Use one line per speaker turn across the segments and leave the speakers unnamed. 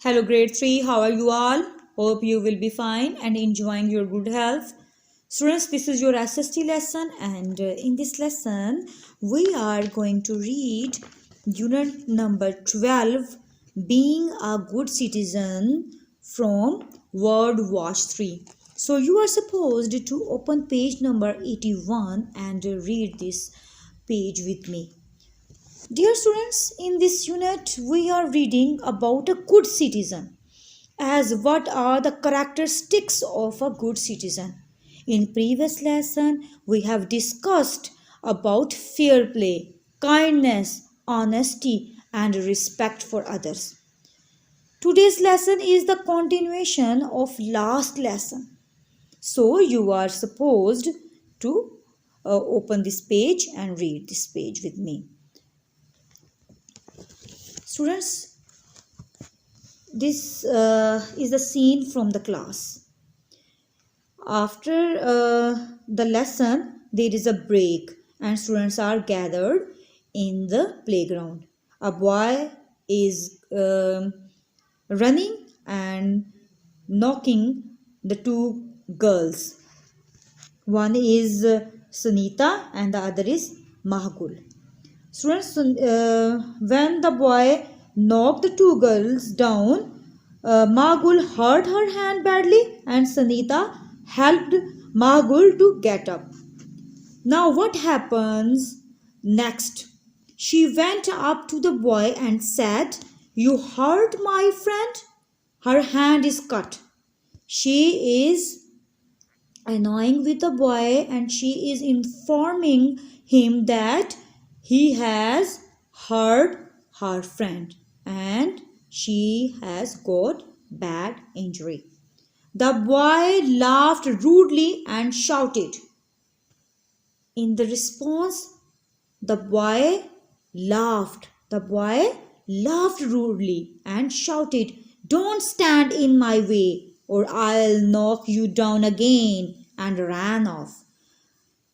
Hello grade 3, how are you all? Hope you will be fine and enjoying your good health. Students, this is your SST lesson and in this lesson we are going to read unit number 12, Being a Good Citizen, from World Watch 3. So you are supposed to open page number 81 and read this page with me. Dear students, in this unit we are reading about a good citizen, as what are the characteristics of a good citizen. In previous lesson we have discussed about fair play, kindness, honesty and respect for others. Today's lesson is the continuation of last lesson. So you are supposed to open this page and read this page with me. Students, this is a scene from the class. After the lesson, there is a break and students are gathered in the playground. A boy is running and knocking the two girls. One is Sunita and the other is Mahgul. Students, when the boy knocked the two girls down, Mahgul hurt her hand badly and Sanita helped Mahgul to get up. Now what happens next? She went up to the boy and said, "You hurt my friend? Her hand is cut." She is annoying with the boy and she is informing him that he has hurt her friend and she has got bad injury. The boy laughed rudely and shouted. In the response, the boy laughed. The boy laughed rudely and shouted, "Don't stand in my way or I'll knock you down again," and ran off.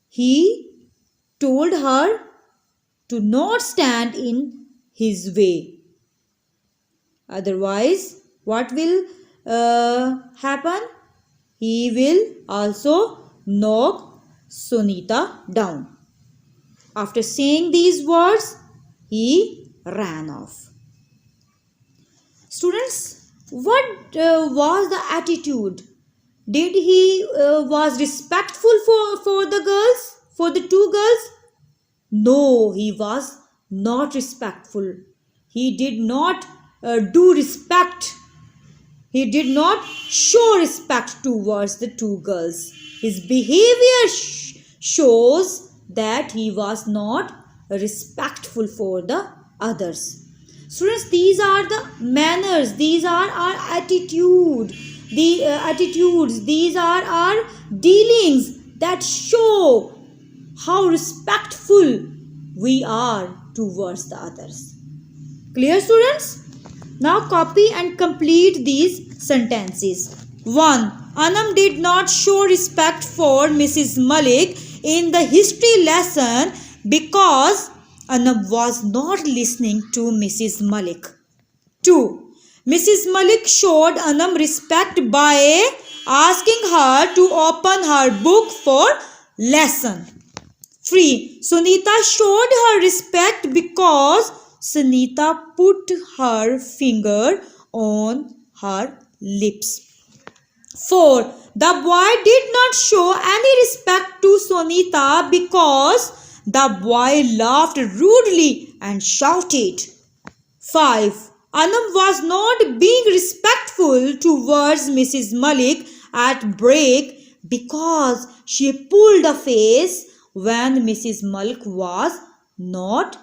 He told her to not stand in his way. Otherwise, what will happen? He will also knock Sunita down. After saying these words, he ran off. Students, what was the attitude? Did he was respectful for the girls, for the two girls? No, he was not respectful. He did not do respect. He did not show respect towards the two girls. His behavior shows that he was not respectful for the others. Students, these are the manners. These are our attitude. The attitudes. These are our dealings that show how respectful we are towards the others. Clear, students? Now copy and complete these sentences. 1. Anam did not show respect for Mrs. Malik in the history lesson because Anam was not listening to Mrs. Malik. 2. Mrs. Malik showed Anam respect by asking her to open her book for lesson. 3. Sunita showed her respect because Sunita put her finger on her lips. 4. The boy did not show any respect to Sunita because the boy laughed rudely and shouted. 5. Anam was not being respectful towards Mrs. Malik at break because she pulled a face when Mrs. Malik was not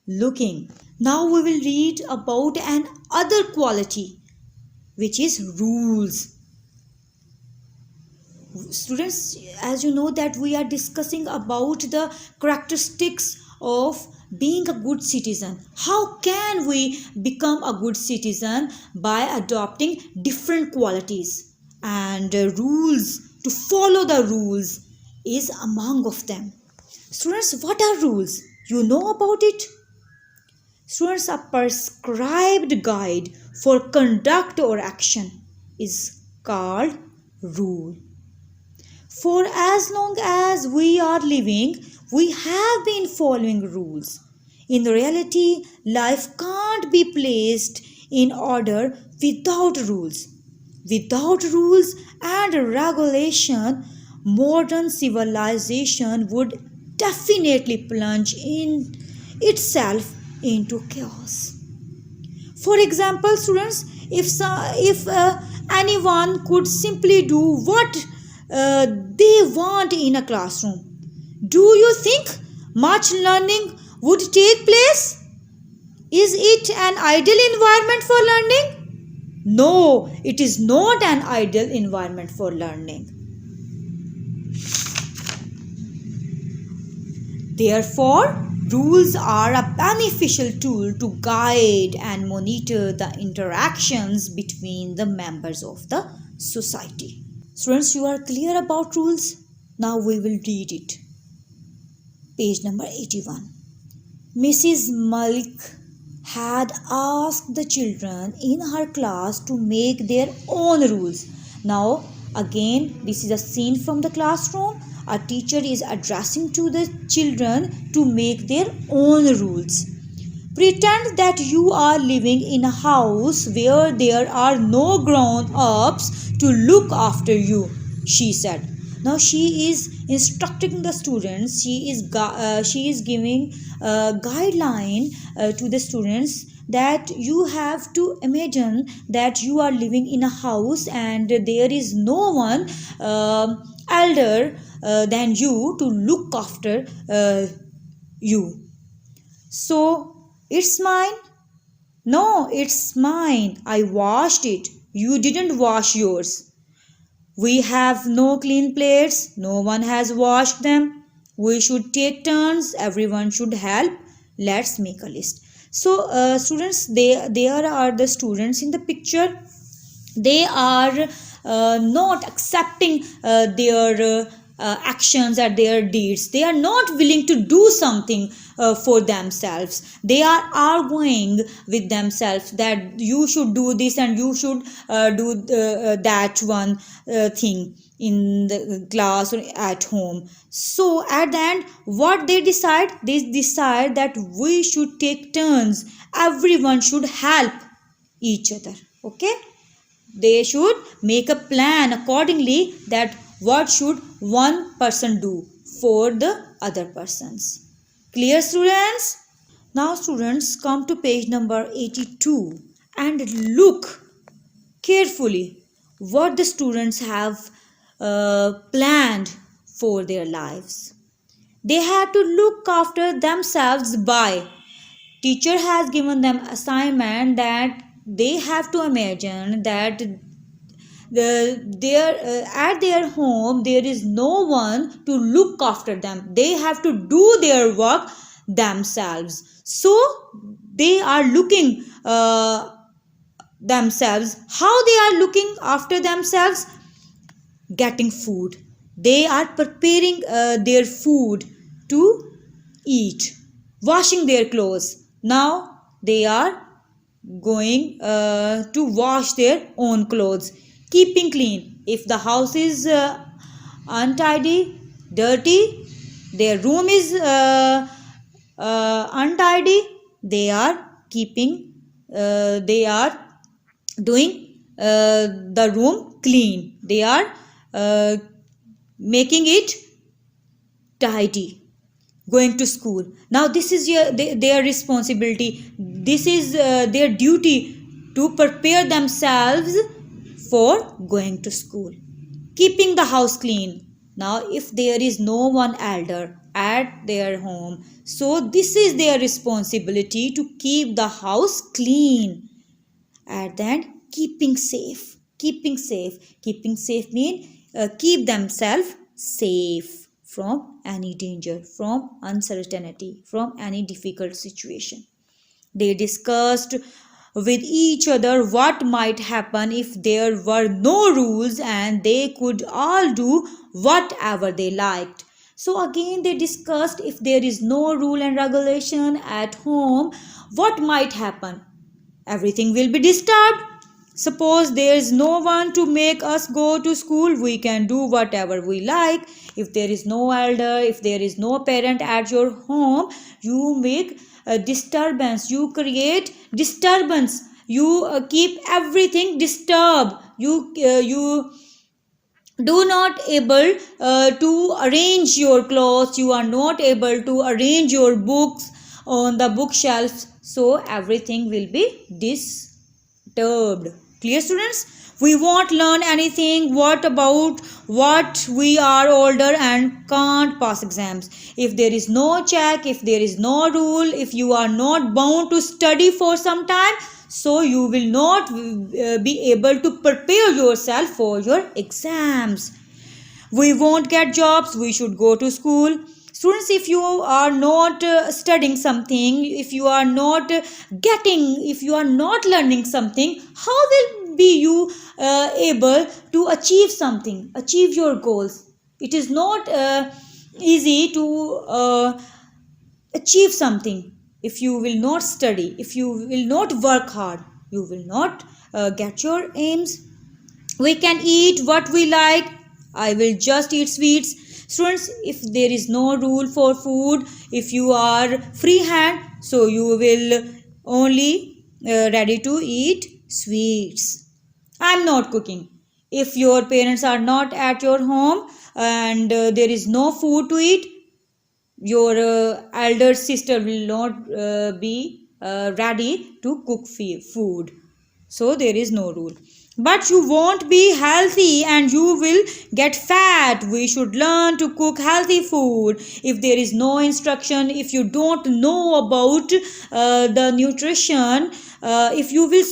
looking. Now we will read about an other quality, which is rules. Students, as you know that we are discussing about the characteristics of being a good citizen. How can we become a good citizen? By adopting different qualities, and rules, to follow the rules is among of them. Students, what are rules? You know about it? Students, a prescribed guide for conduct or action is called rule. For as long as we are living, we have been following rules. In reality, life can't be placed in order without rules. Without rules and regulation, modern civilization would definitely plunge in itself into chaos. For example, students, if anyone could simply do what they want in a classroom, do you think much learning would take place? Is it an ideal environment for learning? No, it is not an ideal environment for learning. Therefore, rules are a beneficial tool to guide and monitor the interactions between the members of the society. Students, you are clear about rules? Now we will read it. Page number 81. Mrs. Malik had asked the children in her class to make their own rules. Now, again, this is a scene from the classroom. A teacher is addressing to the children to make their own rules. Pretend that you are living in a house where there are no grown-ups to look after you, she said. Now she is instructing the students. She is giving a guideline to the students that you have to imagine that you are living in a house and there is no one elder than you to look after you. So it's mine? No, it's mine. I washed it. You didn't wash yours. We have no clean plates. No one has washed them. We should take turns. Everyone should help. Let's make a list. So students, there are the students in the picture. They are not accepting their actions or their deeds. They are not willing to do something for themselves. They are arguing with themselves that you should do this and you should do that one thing in the class or at home. So at the end, what they decide? They decide that we should take turns. Everyone should help each other. Okay? They should make a plan accordingly that what should one person do for the other persons. Clear, students? Now students, come to page number 82 and look carefully what the students have planned for their lives. They have to look after themselves by. Teacher has given them assignment that they have to imagine that at their home there is no one to look after them. They have to do their work themselves. So they are looking themselves. How they are looking after themselves? Getting food. They are preparing their food to eat, washing their clothes. Now they are going to wash their own clothes, keeping clean. If the house is untidy, dirty, their room is untidy, they are doing the room clean. They are making it tidy. Going to school. Now this is their responsibility. This is their duty to prepare themselves for going to school. Keeping the house clean. Now if there is no one elder at their home, so this is their responsibility to keep the house clean. And then keeping safe. Keeping safe means keep themselves safe from any danger, from uncertainty, from any difficult situation. They discussed with each other what might happen if there were no rules and they could all do whatever they liked. So again they discussed, if there is no rule and regulation at home, what might happen? Everything will be disturbed. Suppose there is no one to make us go to school, we can do whatever we like. If there is no elder, if there is no parent at your home, you make a disturbance, you create disturbance, you keep everything disturbed, you do not able to arrange your clothes, you are not able to arrange your books on the bookshelves, so everything will be disturbed. Clear, students? We won't learn anything. What about what we are older and can't pass exams? If there is no check, if there is no rule, if you are not bound to study for some time, so you will not be able to prepare yourself for your exams. We won't get jobs, we should go to school. Students, if you are not studying something, if you are not if you are not learning something, how will be you able to achieve something, achieve your goals? It is not easy to achieve something. If you will not study, if you will not work hard, you will not get your aims. We can eat what we like. I will just eat sweets. Students, if there is no rule for food, if you are free hand, so you will only ready to eat sweets. I am not cooking. If your parents are not at your home and there is no food to eat, your elder sister will not be ready to cook food, so there is no rule. But you won't be healthy and you will get fat. We should learn to cook healthy food. If there is no instruction, if you don't know about the nutrition, if you will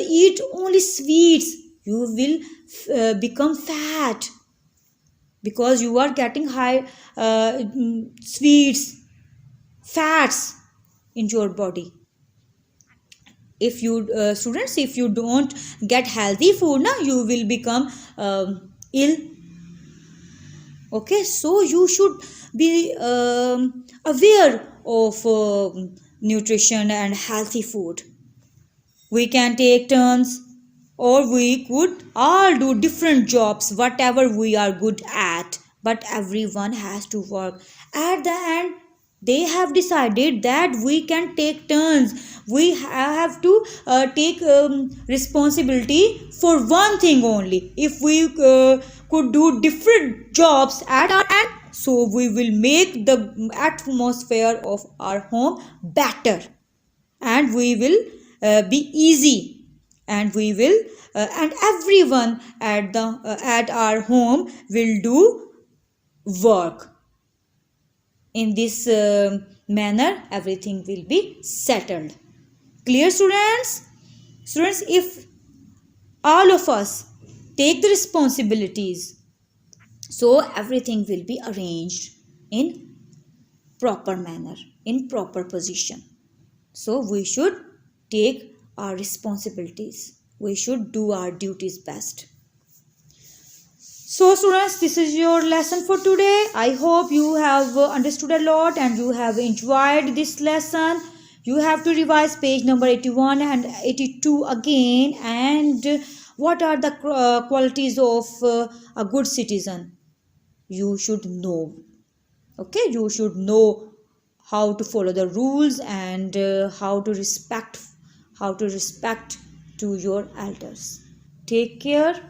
eat only sweets, you will become fat, because you are getting high sweets, fats in your body. If you students, if you don't get healthy food, now you will become ill. Okay, so you should be aware of nutrition and healthy food. We can take turns, or we could all do different jobs, whatever we are good at, but everyone has to work. At the end, they have decided that we can take turns. We have to take responsibility for one thing only. If we could do different jobs at our end, so we will make the atmosphere of our home better, and we will be easy, and we will and everyone at our home will do work. In this manner, everything will be settled. Clear, students? Students, if all of us take the responsibilities, so everything will be arranged in proper manner, in proper position. So we should take our responsibilities. We should do our duties best. So students, this is your lesson for today. I hope you have understood a lot and you have enjoyed this lesson. You have to revise page number 81 and 82 again. And what are the qualities of a good citizen? You should know. Okay, you should know how to follow the rules and how to respect to your elders. Take care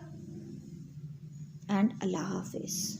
and Allah Hafiz.